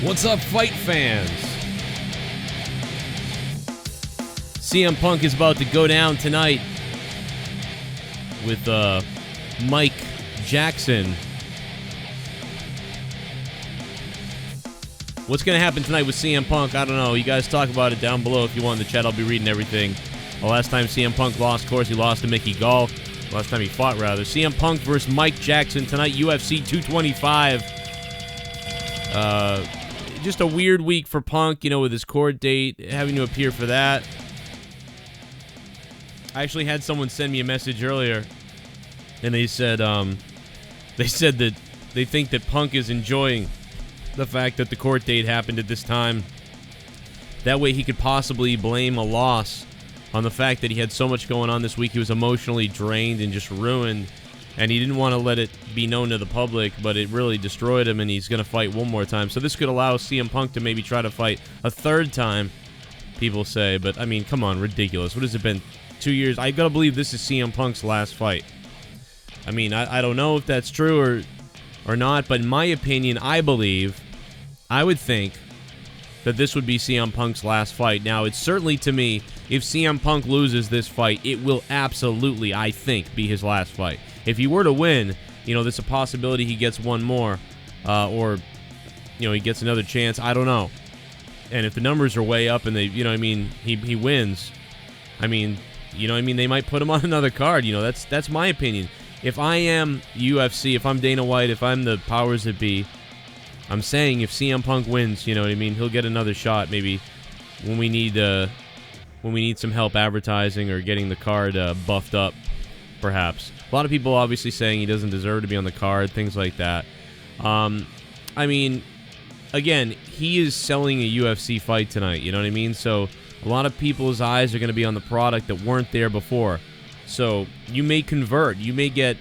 What's up, fight fans? CM Punk is about to go down tonight with Mike Jackson. What's going to happen tonight with CM Punk? I don't know. You guys talk about it down below if you want in the chat. I'll be reading everything. The last time CM Punk lost, of course, he lost to Mickey Gall. Last time he fought, rather. CM Punk versus Mike Jackson tonight, UFC 225. Just a weird week for Punk, you know, with his court date, having to appear for that. I actually had someone send me a message earlier, and they said that they think that Punk is enjoying the fact that the court date happened at this time. That way he could possibly blame a loss on the fact that he had so much going on this week. He was emotionally drained and just ruined, and he didn't want to let it be known to the public, but it really destroyed him, and he's going to fight one more time. So this could allow CM Punk to maybe try to fight a third time, people say. But, I mean, come on, ridiculous. What has it been, 2 years? I got to believe this is CM Punk's last fight. I mean, I don't know if that's true or not, but in my opinion, I would think that this would be CM Punk's last fight. Now, it's certainly, to me, if CM Punk loses this fight, it will absolutely, I think, be his last fight. If he were to win, you know, there's a possibility he gets one more, or, you know, he gets another chance. I don't know. And if the numbers are way up and they, you know what I mean, he wins, I mean, you know what I mean, they might put him on another card. You know, that's my opinion. If I am UFC, if I'm Dana White, if I'm the powers that be, I'm saying if CM Punk wins, you know what I mean, he'll get another shot maybe when we need some help advertising or getting the card buffed up, perhaps. A lot of people obviously saying he doesn't deserve to be on the card, things like that. I mean, again, he is selling a UFC fight tonight, you know what I mean? So a lot of people's eyes are going to be on the product that weren't there before. So you may convert. You may get,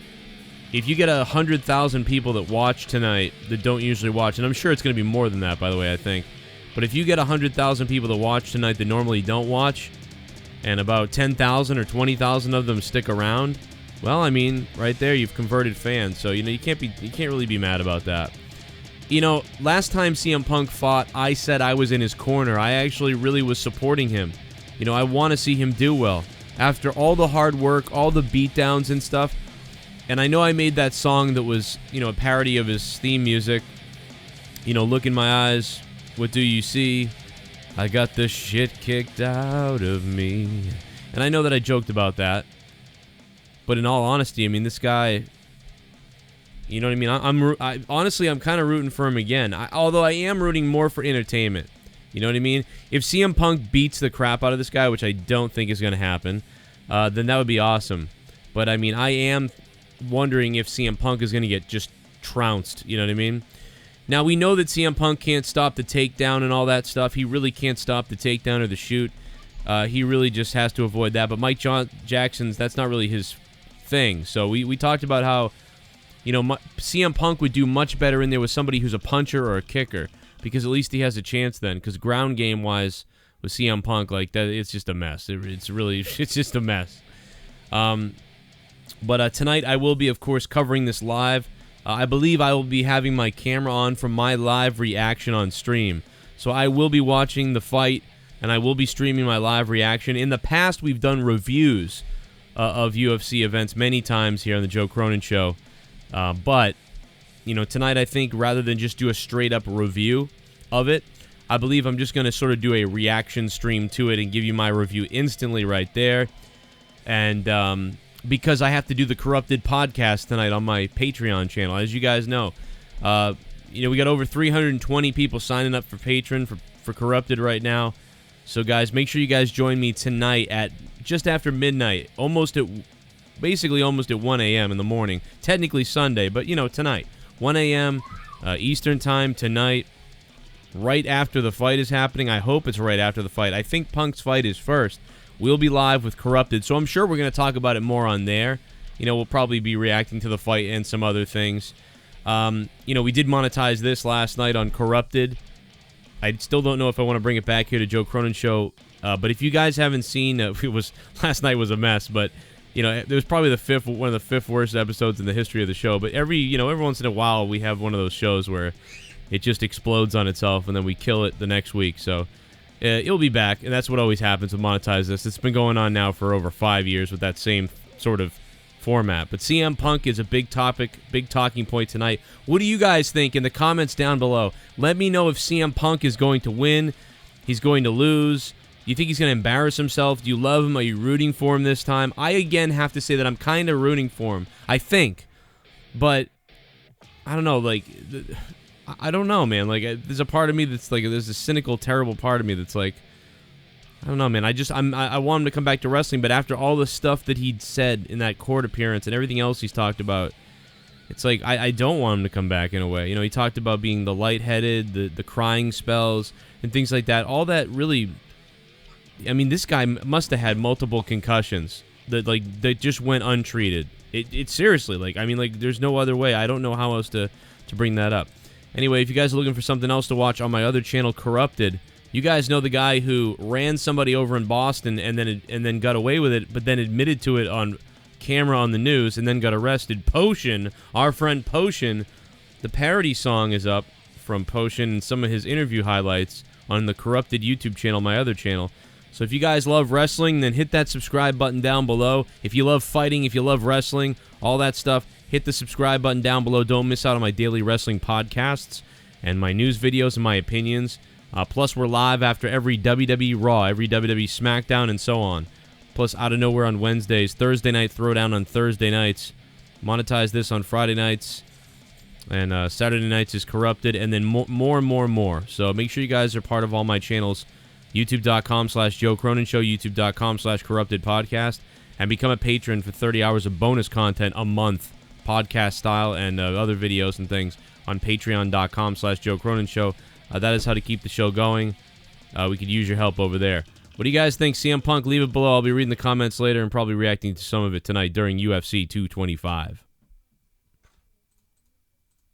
if you get 100,000 people that watch tonight that don't usually watch, and I'm sure it's going to be more than that, by the way, I think. But if you get 100,000 people that watch tonight that normally don't watch, and about 10,000 or 20,000 of them stick around, well, I mean, right there, you've converted fans. So, you know, you can't really be mad about that. You know, last time CM Punk fought, I said I was in his corner. I actually really was supporting him. You know, I want to see him do well. After all the hard work, all the beatdowns and stuff, and I know I made that song that was, you know, a parody of his theme music. You know, look in my eyes, what do you see? I got the shit kicked out of me. And I know that I joked about that. But in all honesty, I mean, this guy, you know what I mean? Honestly, I'm kind of rooting for him again. Although I am rooting more for entertainment. You know what I mean? If CM Punk beats the crap out of this guy, which I don't think is going to happen, then that would be awesome. But, I mean, I am wondering if CM Punk is going to get just trounced. You know what I mean? Now, we know that CM Punk can't stop the takedown and all that stuff. He really can't stop the takedown or the shoot. He really just has to avoid that. But Mike Jackson's, that's not really his thing. So we talked about how, you know, CM Punk would do much better in there with somebody who's a puncher or a kicker, because at least he has a chance then. Because ground game wise with CM Punk, like that, it's just a mess. It's just a mess. But tonight I will be, of course, covering this live. I believe I will be having my camera on for my live reaction on stream. So I will be watching the fight, and I will be streaming my live reaction. In the past, we've done reviews of UFC events many times here on the Joe Cronin Show. But, you know, tonight I think rather than just do a straight-up review of it, I believe I'm just going to sort of do a reaction stream to it and give you my review instantly right there. And because I have to do the Corrupted podcast tonight on my Patreon channel, as you guys know. You know, we got over 320 people signing up for Patreon for Corrupted right now. So, guys, make sure you guys join me tonight at just after midnight, basically almost at 1 a.m. in the morning. Technically Sunday, but, you know, tonight. 1 a.m. Eastern time tonight, right after the fight is happening. I hope it's right after the fight. I think Punk's fight is first. We'll be live with Corrupted, so I'm sure we're going to talk about it more on there. You know, we'll probably be reacting to the fight and some other things. You know, we did monetize this last night on Corrupted. I still don't know if I want to bring it back here to Joe Cronin Show. But if you guys haven't seen, last night was a mess. But you know, it was probably one of the fifth worst episodes in the history of the show. But every once in a while we have one of those shows where, it just explodes on itself, and then we kill it the next week. So it'll be back, and that's what always happens with Monetize This. It's been going on now for over 5 years with that same sort of format. But CM Punk is a big topic, big talking point tonight. What do you guys think in the comments down below? Let me know if CM Punk is going to win, he's going to lose. Do you think he's going to embarrass himself? Do you love him? Are you rooting for him this time? I, again, have to say that I'm kind of rooting for him, I think. But, I don't know, like, I don't know, man. Like, there's a part of me that's like, there's a cynical, terrible part of me that's like, I don't know, man. I want him to come back to wrestling, but after all the stuff that he'd said in that court appearance and everything else he's talked about, it's like, I don't want him to come back in a way. You know, he talked about being the lightheaded, the crying spells, and things like that. All that really, I mean, this guy must have had multiple concussions that just went untreated. It seriously, like, I mean, like, there's no other way. I don't know how else to bring that up. Anyway, if you guys are looking for something else to watch on my other channel, Corrupted, you guys know the guy who ran somebody over in Boston and then got away with it, but then admitted to it on camera on the news and then got arrested. Potion, our friend Potion, the parody song is up from Potion and some of his interview highlights on the Corrupted YouTube channel, my other channel. So if you guys love wrestling, then hit that subscribe button down below. If you love fighting, if you love wrestling, all that stuff, hit the subscribe button down below. Don't miss out on my daily wrestling podcasts and my news videos and my opinions. Plus, we're live after every WWE Raw, every WWE Smackdown, and so on. Plus, Out of Nowhere on Wednesdays, Thursday Night Throwdown on Thursday nights, Monetize This on Friday nights, and Saturday nights is Corrupted, and then more and more. So make sure you guys are part of all my channels, youtube.com/Joe Cronin Show, youtube.com/Corrupted Podcast, and become a patron for 30 hours of bonus content a month, podcast style, and other videos and things on patreon.com/Joe Cronin Show. That is how to keep the show going. We could use your help over there. What do you guys think? CM Punk, leave it below. I'll be reading the comments later and probably reacting to some of it tonight during UFC 225.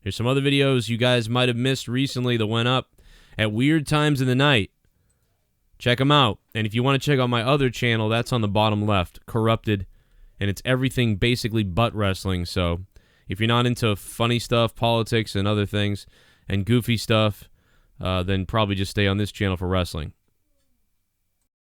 Here's some other videos you guys might have missed recently that went up at weird times in the night. Check them out. And if you want to check out my other channel, that's on the bottom left, Corrupted. And it's everything basically but wrestling. So if you're not into funny stuff, politics, and other things, and goofy stuff, then probably just stay on this channel for wrestling.